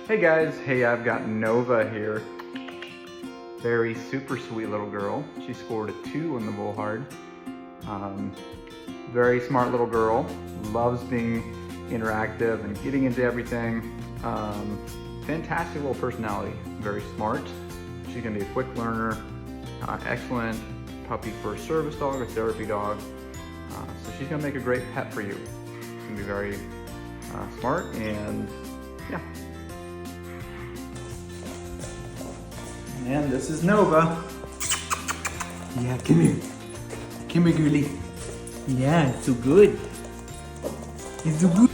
Hey guys, hey, I've got Nova here. Very super sweet little girl. She scored a 2 on the Bullhard. Very smart little girl. Loves being interactive and getting into everything. Fantastic little personality. Very smart. She's gonna be a quick learner. Excellent puppy for a service dog, a therapy dog. So she's gonna make a great pet for you. She's gonna be very smart and yeah. And this is Nova. Yeah, come here. Come here, girly. Yeah, it's so good. It's so good.